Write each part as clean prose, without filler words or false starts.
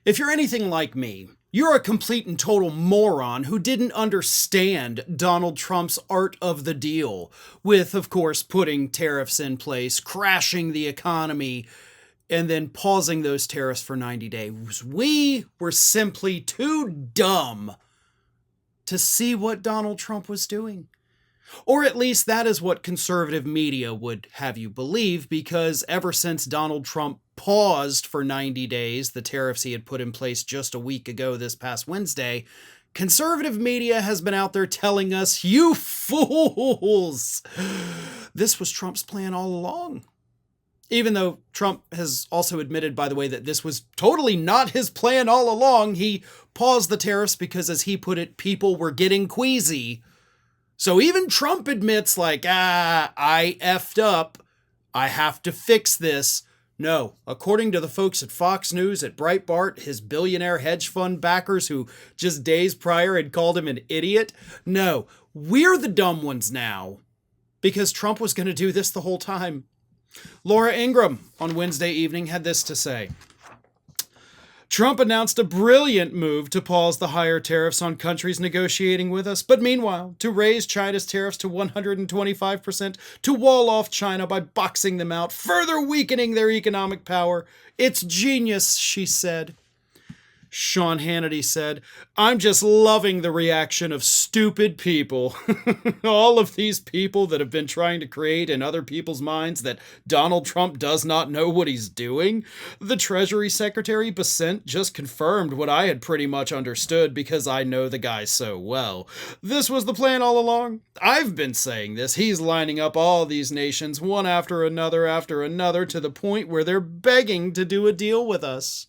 If you're anything like me, you're a complete and total moron who didn't understand Donald Trump's art of the deal, with, of course, putting tariffs in place, crashing the economy, and then pausing those tariffs for 90 days. We were simply too dumb to see what Donald Trump was doing. Or at least that is what conservative media would have you believe, because ever since Donald Trump paused for 90 days, the tariffs he had put in place just a week ago this past Wednesday, conservative media has been out there telling us, you fools, this was Trump's plan all along. Even though Trump has also admitted, by the way, that this was totally not his plan all along. He paused the tariffs because, as he put it, people were getting queasy. So even Trump admits, like, I effed up. I have to fix this. No, according to the folks at Fox News, at Breitbart, his billionaire hedge fund backers who just days prior had called him an idiot. No, we're the dumb ones now because Trump was going to do this the whole time. Laura Ingraham on Wednesday evening had this to say. Trump announced a brilliant move to pause the higher tariffs on countries negotiating with us, but meanwhile, to raise China's tariffs to 125%, to wall off China by boxing them out, further weakening their economic power. It's genius, she said. Sean Hannity said, I'm just loving the reaction of stupid people. All of these people that have been trying to create in other people's minds that Donald Trump does not know what he's doing. The Treasury Secretary Bessent just confirmed what I had pretty much understood because I know the guy so well. This was the plan all along. I've been saying this. He's lining up all these nations one after another to the point where they're begging to do a deal with us.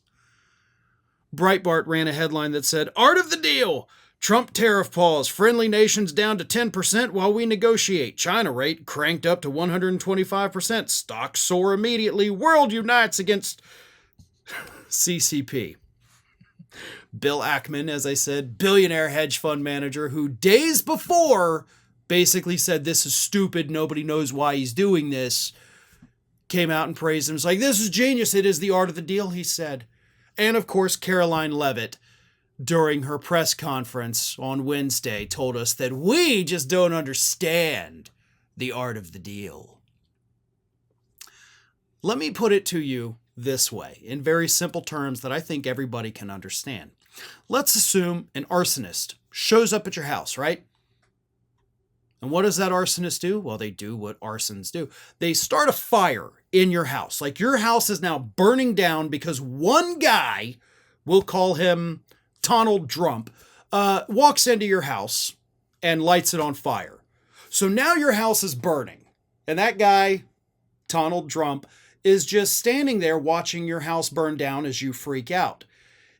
Breitbart ran a headline that said, Art of the Deal! Trump tariff pause, friendly nations down to 10% while we negotiate. China rate cranked up to 125%. Stocks soar immediately. World unites against CCP. Bill Ackman, as I said, billionaire hedge fund manager who days before basically said this is stupid, nobody knows why he's doing this, came out and praised him. It's like, this is genius. It is the art of the deal, he said. And of course, Karoline Leavitt, during her press conference on Wednesday, told us that we just don't understand the art of the deal. Let me put it to you this way, in very simple terms that I think everybody can understand. Let's assume an arsonist shows up at your house, right? And what does that arsonist do? Well, they do what arsons do. They start a fire in your house. Like your house is now burning down because one guy, we'll call him Donald Trump, walks into your house and lights it on fire. So now your house is burning. And that guy, Donald Trump, is just standing there watching your house burn down as you freak out.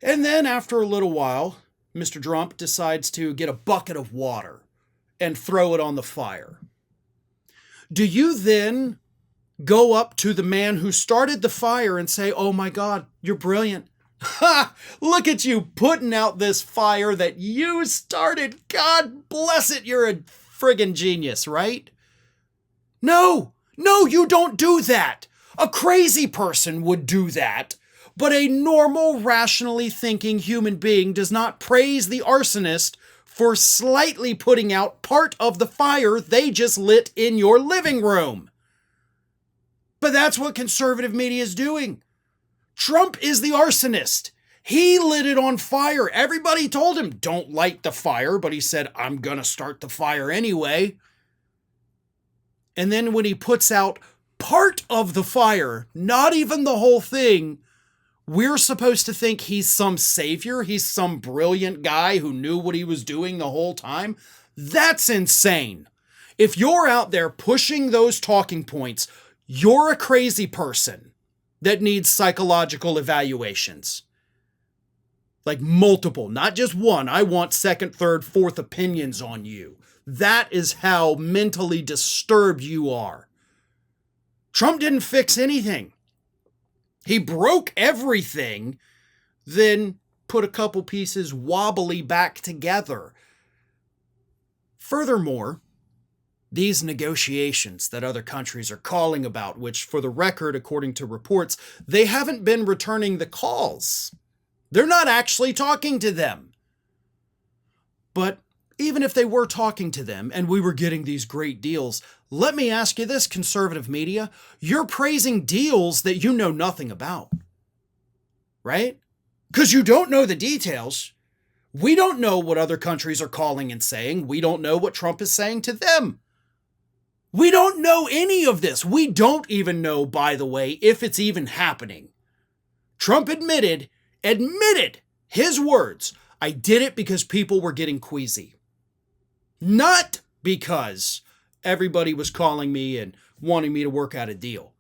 And then after a little while, Mr. Trump decides to get a bucket of water and throw it on the fire. Do you then go up to the man who started the fire and say, oh my God, you're brilliant. Ha! Look at you putting out this fire that you started. God bless it. You're a friggin' genius, right? No, you don't do that. A crazy person would do that. But a normal, rationally thinking human being does not praise the arsonist for slightly putting out part of the fire they just lit in your living room. But that's what conservative media is doing. Trump is the arsonist. He lit it on fire. Everybody told him, don't light the fire, but he said, I'm going to start the fire anyway. And then when he puts out part of the fire, not even the whole thing, we're supposed to think he's some savior. He's some brilliant guy who knew what he was doing the whole time. That's insane. If you're out there pushing those talking points, you're a crazy person that needs psychological evaluations. Like multiple, not just one. I want second, third, fourth opinions on you. That is how mentally disturbed you are. Trump didn't fix anything. He broke everything, then put a couple pieces wobbly back together. Furthermore, these negotiations that other countries are calling about, which for the record, according to reports, they haven't been returning the calls They're not actually talking to them. But even if they were talking to them and we were getting these great deals, let me ask you this, conservative media. You're praising deals that you know nothing about, right? Because you don't know the details. We don't know what other countries are calling and saying. We don't know what Trump is saying to them. We don't know any of this. We don't even know, by the way, if it's even happening. Trump admitted his words, I did it because people were getting queasy. Not because everybody was calling me and wanting me to work out a deal.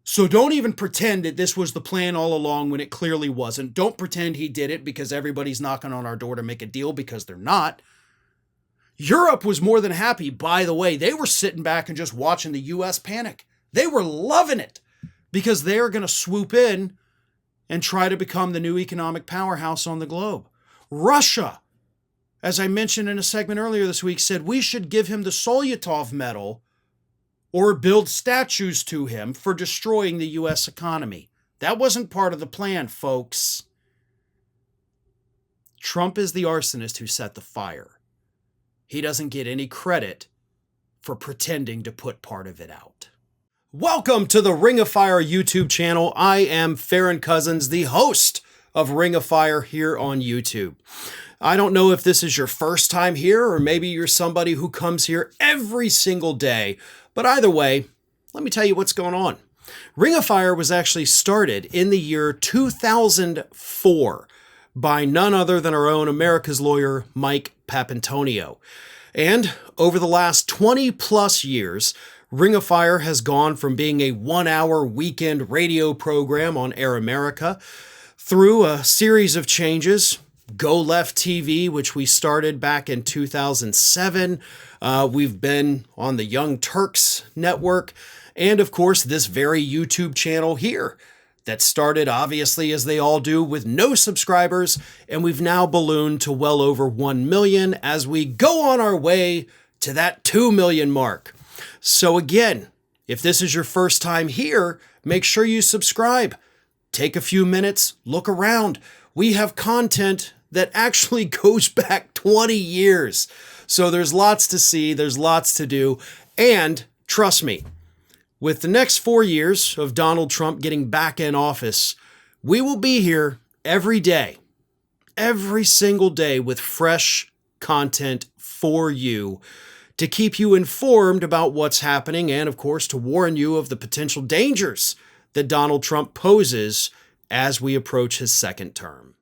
So don't even pretend that this was the plan all along when it clearly wasn't. Don't pretend he did it because everybody's knocking on our door to make a deal, because they're not. Europe was more than happy, by the way. They were sitting back and just watching the U.S. panic. They were loving it because they're going to swoop in and try to become the new economic powerhouse on the globe. Russia, as I mentioned in a segment earlier this week, said we should give him the Solyatov medal or build statues to him for destroying the U.S. economy. That wasn't part of the plan, folks. Trump is the arsonist who set the fire. He doesn't get any credit for pretending to put part of it out. Welcome to the Ring of Fire YouTube channel. I am Farron Cousins, the host of Ring of Fire here on YouTube. I don't know if this is your first time here, or maybe you're somebody who comes here every single day, but either way, let me tell you what's going on. Ring of Fire was actually started in the year 2004 by none other than our own America's lawyer, Mike Papantonio. And over the last 20 plus years, Ring of Fire has gone from being a 1-hour weekend radio program on Air America through a series of changes. Go Left TV, which we started back in 2007. We've been on the Young Turks network. And of course, this very YouTube channel here that started, obviously, as they all do, with no subscribers. And we've now ballooned to well over 1 million as we go on our way to that 2 million mark. So again, if this is your first time here, make sure you subscribe. Take a few minutes, look around. We have content that actually goes back 20 years. So there's lots to see, there's lots to do. And trust me, with the next 4 years of Donald Trump getting back in office, we will be here every day, every single day, with fresh content for you to keep you informed about what's happening and, of course, to warn you of the potential dangers that Donald Trump poses as we approach his second term.